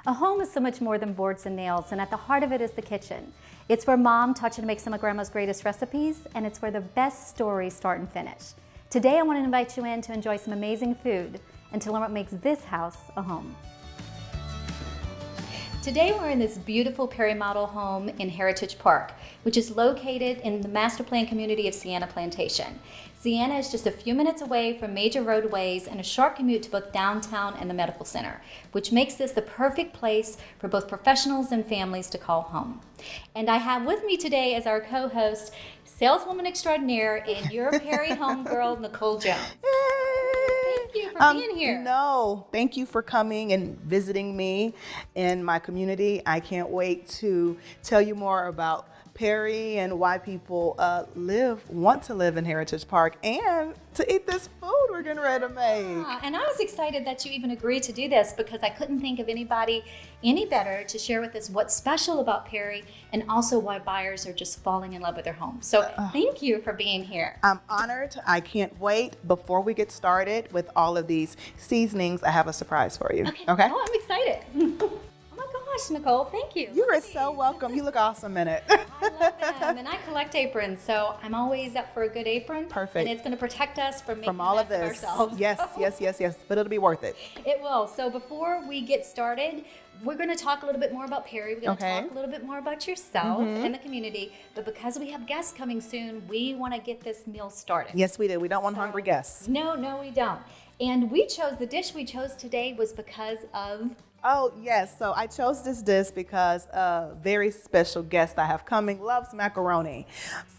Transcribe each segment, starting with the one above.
A home is so much more than boards and nails, and at the heart of it is the kitchen. It's where Mom taught you to make some of Grandma's greatest recipes, and it's where the best stories start and finish. Today I want to invite you in to enjoy some amazing food and to learn what makes this house a home. Today we're in this beautiful Perry model home in Heritage Park, which is located in the master plan community of Sienna Plantation. Sienna is just a few minutes away from major roadways and a short commute to both downtown and the medical center, which makes this the perfect place for both professionals and families to call home. And I have with me today as our co-host, saleswoman extraordinaire and your Perry homegirl, Nicole Jones. Thank you for being here. No, thank you for coming and visiting me in my community. I can't wait to tell you more about Perry and why people want to live in Heritage Park and to eat this food we're getting ready to make. Yeah, and I was excited that you even agreed to do this because I couldn't think of anybody any better to share with us what's special about Perry and also why buyers are just falling in love with their home. So thank you for being here. I'm honored. I can't wait. Before we get started with all of these seasonings, I have a surprise for you. Okay? Oh, I'm excited. Gosh, Nicole, thank you. You are so welcome. You look awesome in it. I love them, and I collect aprons, so I'm always up for a good apron. Perfect. And it's going to protect us from making all a of mess this. ourselves. Yes. But it'll be worth it. It will. So before we get started, we're going to talk a little bit more about Perry. We're going to talk a little bit more about yourself and the community. But because we have guests coming soon, we want to get this meal started. Yes, we do. We don't want hungry guests. No, we don't. And the dish we chose today was because of... Oh, yes. So I chose this dish because a very special guest I have coming loves macaroni.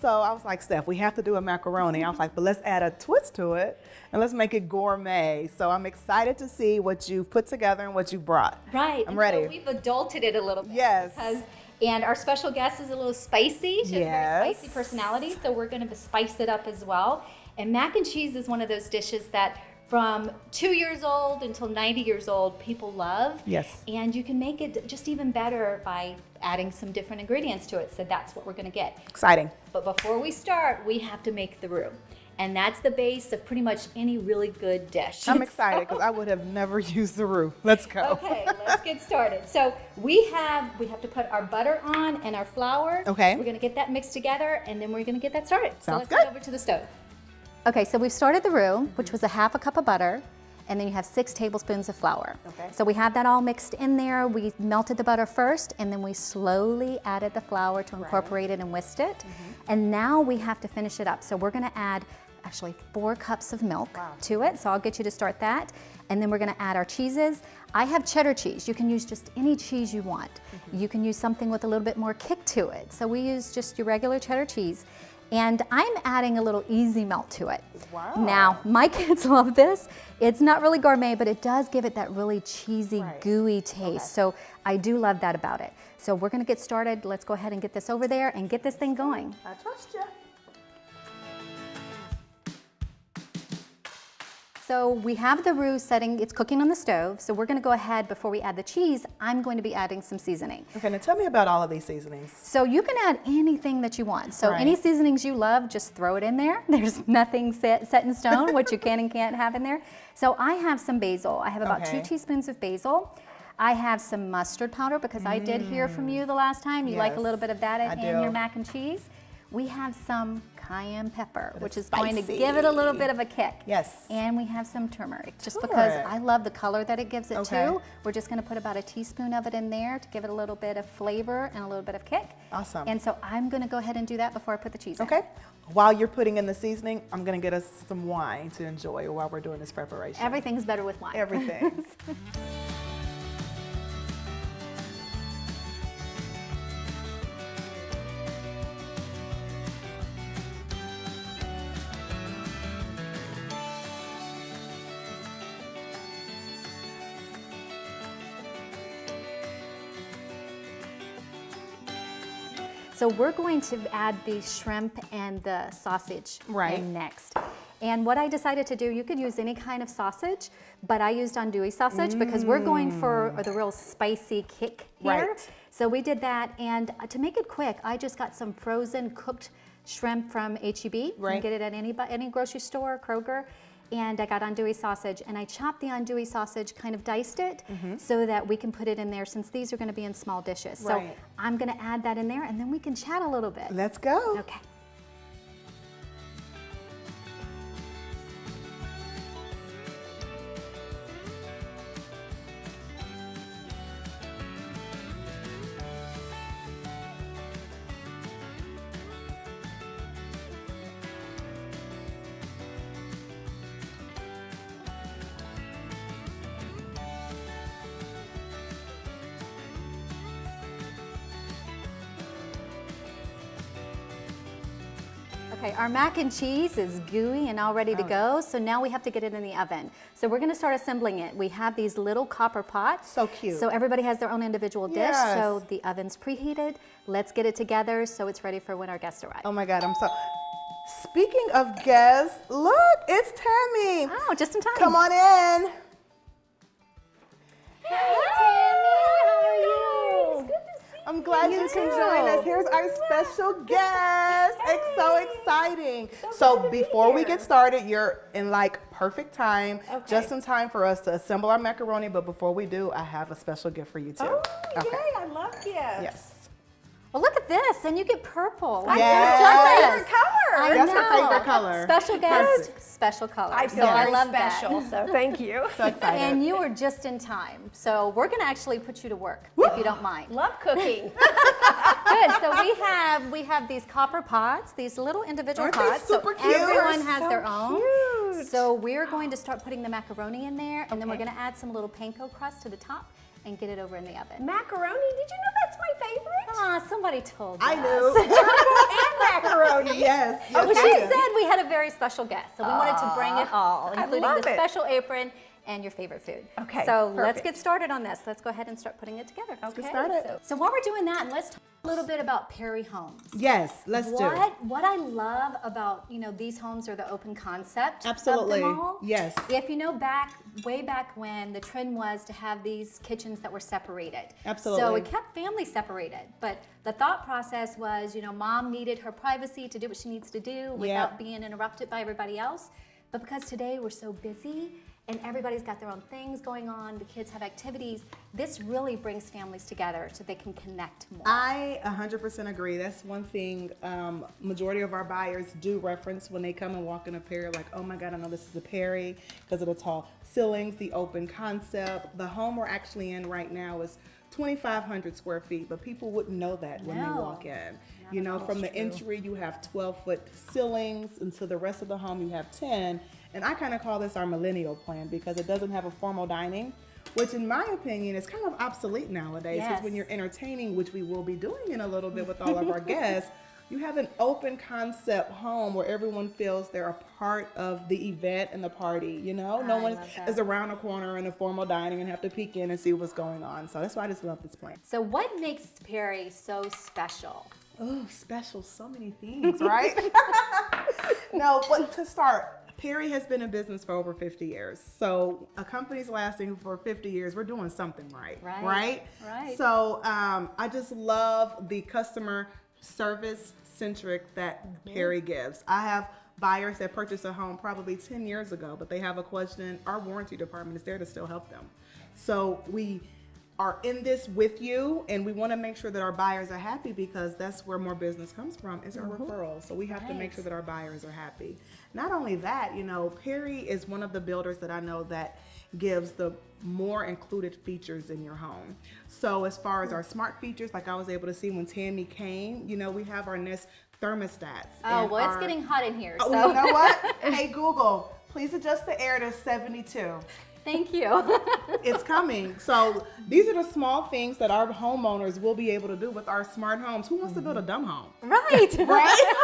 So I was like, Steph, we have to do a macaroni. I was like, but let's add a twist to it and let's make it gourmet. So I'm excited to see what you've put together and what you've brought. Right. I'm ready. So we've adulted it a little bit. Yes. And our special guest is a little spicy. She has a very spicy personality, so we're going to spice it up as well. And mac and cheese is one of those dishes that from 2 years old until 90 years old, people love. Yes. And you can make it just even better by adding some different ingredients to it. So that's what we're going to get. Exciting. But before we start, we have to make the roux. And that's the base of pretty much any really good dish. I'm excited because I would have never used the roux. Let's go. Okay, let's get started. So we have to put our butter on and our flour. Okay. We're going to get that mixed together, and then we're going to get that started. So Sounds let's good. head over to the stove. Okay, so we've started the roux, which was a half a cup of butter, and then you have 6 tablespoons of flour. Okay. So we have that all mixed in there. We melted the butter first, and then we slowly added the flour to incorporate it and whisked it. And now we have to finish it up. So we're gonna add actually 4 cups of milk to it. So I'll get you to start that. And then we're gonna add our cheeses. I have cheddar cheese. You can use just any cheese you want. You can use something with a little bit more kick to it. So we use just your regular cheddar cheese. And I'm adding a little easy melt to it. Wow. Now, my kids love this. It's not really gourmet, but it does give it that really cheesy, gooey taste. So I do love that about it. So we're gonna get started. Let's go ahead and get this over there and get this thing going. I trust you. So we have the roux setting, it's cooking on the stove. So we're gonna go ahead, before we add the cheese, I'm going to be adding some seasoning. Okay, now tell me about all of these seasonings. So you can add anything that you want. So any seasonings you love, just throw it in there. There's nothing set in stone, what you can and can't have in there. So I have some basil. I have about 2 teaspoons of basil. I have some mustard powder because I did hear from you the last time. You like a little bit of that in your mac and cheese. We have some cayenne pepper, which is going to give it a little bit of a kick. Yes. And we have some turmeric, just because I love the color that it gives it too. We're just gonna put about a teaspoon of it in there to give it a little bit of flavor and a little bit of kick. Awesome. And so I'm gonna go ahead and do that before I put the cheese in. Okay. While you're putting in the seasoning, I'm gonna get us some wine to enjoy while we're doing this preparation. Everything's better with wine. Everything. So we're going to add the shrimp and the sausage in next. And what I decided to do, you could use any kind of sausage, but I used andouille sausage because we're going for the real spicy kick here. So we did that, and to make it quick, I just got some frozen cooked shrimp from H-E-B. You can get it at any grocery store, Kroger. and I got andouille sausage, and I chopped the andouille sausage, kind of diced it, so that we can put it in there since these are going to be in small dishes. So Right. I'm going to add that in there, and then we can chat a little bit. Let's go. Okay. Okay, our mac and cheese is gooey and all ready to go, so now we have to get it in the oven. So we're gonna start assembling it. We have these little copper pots. So cute. So everybody has their own individual dish, Yes. so the oven's preheated. Let's get it together so it's ready for when our guests arrive. Oh my God, I'm so. Speaking of guests, look, it's Tammy. Oh, just in time. Come on in. Hey, Tammy, how are you? It's good to see I'm glad you can join us. Here's our special guest. It's so exciting. So before we get started, you're in like perfect time, just in time for us to assemble our macaroni. But before we do, I have a special gift for you too. Oh, yay, I love gifts. Yes. Well, look at this, and you get purple. Yes. Jealous. Favorite color. I That's her know. favorite color. Special guest, Perfect. special color. I so feel I very love special, that. so thank you. So excited. And you are just in time. So we're going to actually put you to work, if you don't mind. Love cooking. Good. So we have these copper pots, these little individual Aren't they pots. super so cute? everyone has So their own. cute. So we're going to start putting the macaroni in there, and then we're going to add some little panko crust to the top and get it over in the oven. Macaroni, did you know that's my favorite? Ah, somebody told I us. knew. And macaroni. Yes. Well, yes, she yes. said we had a very special guest, so we wanted to bring it all, I including love the it. special apron and your favorite food. Okay, So let's perfect. get started on this. Let's go ahead and start putting it together. Let's get started. So while we're doing that, let's talk a little bit about Perry Homes. Yes, let's do it. What I love about these homes are the open concept Absolutely. of them all. Yes. If you know way back when, the trend was to have these kitchens that were separated. Absolutely. So it kept families separated, but the thought process was, mom needed her privacy to do what she needs to do without being interrupted by everybody else. But because today we're so busy and everybody's got their own things going on, the kids have activities, this really brings families together so they can connect more. I 100% agree. That's one thing majority of our buyers do reference when they come and walk in a Perry, like, oh my God, I know this is a Perry because of the tall ceilings, the open concept. The home we're actually in right now is 2,500 square feet, but people wouldn't know that when they No. walk in. From the entry, you have 12-foot ceilings, and to the rest of the home, you have 10. And I kind of call this our millennial plan because it doesn't have a formal dining, which in my opinion is kind of obsolete nowadays. Because Yes. when you're entertaining, which we will be doing in a little bit with all of our guests, you have an open concept home where everyone feels they're a part of the event and the party. No one love that. is around a corner in a formal dining and have to peek in and see what's going on. So that's why I just love this plan. So what makes Perry so special? Oh, special, so many things, right? No, but to start, Perry has been in business for over 50 years. So a company's lasting for 50 years, we're doing something right. Right. So I just love the customer service centric that Perry gives. I have buyers that purchased a home probably 10 years ago, but they have a question. Our warranty department is there to still help them. So we are in this with you, and we want to make sure that our buyers are happy because that's where more business comes from, is our referrals. So we have to make sure that our buyers are happy. Not only that, Perry is one of the builders that I know that gives the more included features in your home. So as far as our smart features, like I was able to see when Tammy came, we have our Nest thermostats. Oh, and well, it's our- getting hot in here. Oh, So you know what? Hey, Google, please adjust the air to 72. thank you. It's coming. So these are the small things that our homeowners will be able to do with our smart homes. Who wants to build a dumb home? Right. Right?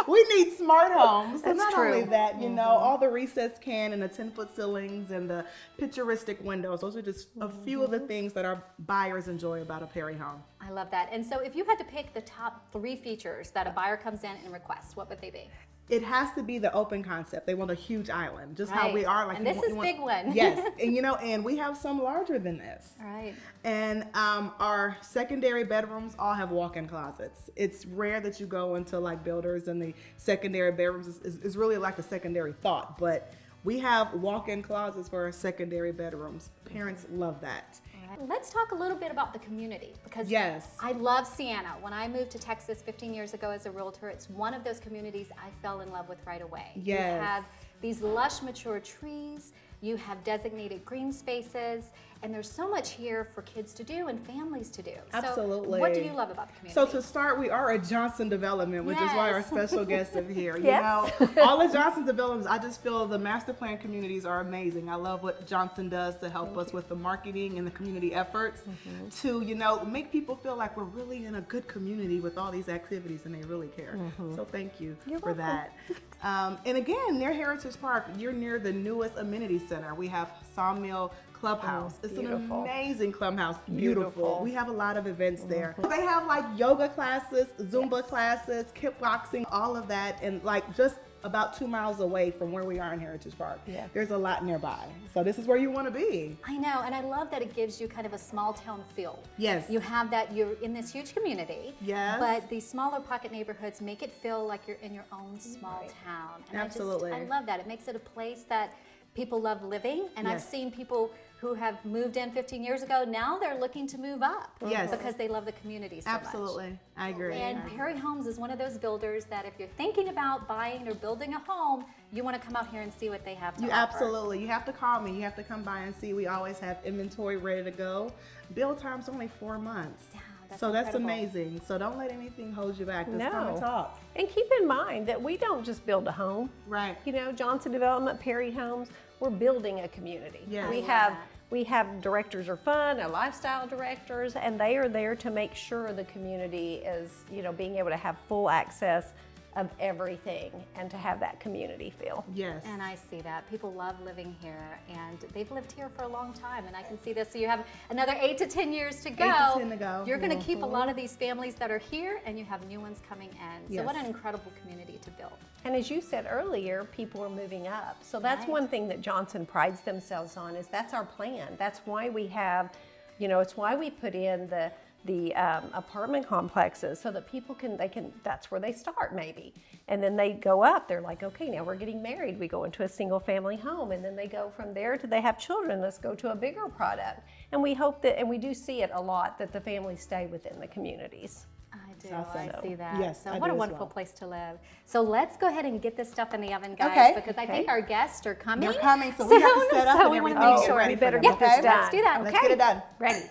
We need smart homes. So That's not true. only that, all the recessed can and the 10-foot ceilings and the picturesque windows. Those are just a few of the things that our buyers enjoy about a Perry home. I love that. And so if you had to pick the top 3 features that a buyer comes in and requests, what would they be? It has to be the open concept. They want a huge island, just how we Right. are. Like And you this want- is you want- big one. Yes, and and we have some larger than this. All right. And our secondary bedrooms all have walk-in closets. It's rare that you go into like builders and the secondary bedrooms is really like a secondary thought, but we have walk-in closets for our secondary bedrooms. Parents love that. Let's talk a little bit about the community, because Yes. I love Sienna. When I moved to Texas 15 years ago as a realtor, it's one of those communities I fell in love with right away. You Yes. have these lush, mature trees, you have designated green spaces, and there's so much here for kids to do and families to do. Absolutely. So what do you love about the community? So to start, we are a Johnson development, which is why our Yes. special guest is here. Yes. You know, all the Johnson developments, I just feel the master plan communities are amazing. I love what Johnson does to help us with the marketing and the community efforts to, make people feel like we're really in a good community with all these activities and they really care. So thank you for that. And again, near Heritage Park, you're near the newest amenity center. We have Sawmill Clubhouse. It's beautiful. an amazing clubhouse. Beautiful. Beautiful. We have a lot of events there. They have like yoga classes, Zumba classes, kickboxing, all of that, and like just about 2 miles away from where we are in Heritage Park. Yeah. There's a lot nearby. So this is where you want to be. I know, and I love that it gives you kind of a small town feel. Yes. You have that, you're in this huge community. Yes. But these smaller pocket neighborhoods make it feel like you're in your own small town. And Absolutely. I love that. It makes it a place that people love living. And I've Yes. seen people who have moved in 15 years ago, now they're looking to move up. Yes. Because they love the community so much. Absolutely. I agree. And Perry Homes is one of those builders that if you're thinking about buying or building a home, you want to come out here and see what they have to You offer. absolutely. You have to call me. You have to come by and see. We always have inventory ready to go. Build time's only 4 months. Yeah, that's so that's incredible. amazing. So don't let anything hold you back. Just come and No. talk. And keep in mind that we don't just build a home. Right. Johnson Development, Perry Homes, we're building a community. Yes. We have directors of fun, lifestyle directors, and they are there to make sure the community is, being able to have full access of everything and to have that community feel. Yes. And I see that. People love living here, and they've lived here for a long time, and I can see this. So you have another 8 to 10 years to go. 8 to 10 to go. You're going to keep a lot of these families that are here, and you have new ones coming in. So what Yes. an incredible community to build. And as you said earlier, people are moving up. So that's Right. one thing that Johnson prides themselves on, is that's our plan. That's why we have, it's why we put in the apartment complexes, so that people that's where they start maybe. And then they go up, they're like, okay, now we're getting married. We go into a single family home, and then they go from there to they have children. Let's go to a bigger product. And we hope that, and we do see it a lot, that the families stay within the communities. I do. awesome. I see that. Yes, so I what do a as wonderful well. place to live. So let's go ahead and get this stuff in the oven, guys, Okay. because I Okay. think our guests are coming. They're coming, so we have to set up so and we want everything. to make Get sure ready we for better them, get this okay? done. Let's do that. Let's get it done. Ready.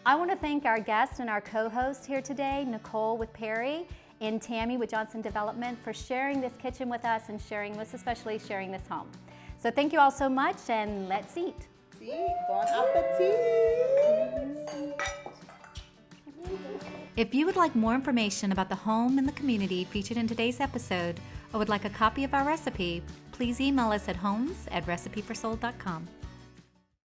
I want to thank our guest and our co-host here today, Nicole with Perry and Tammy with Johnson Development, for sharing this kitchen with us and most especially sharing this home. So thank you all so much, and let's eat. Bon appetit. If you would like more information about the home and the community featured in today's episode, or would like a copy of our recipe, please email us at homes@recipeforsoul.com.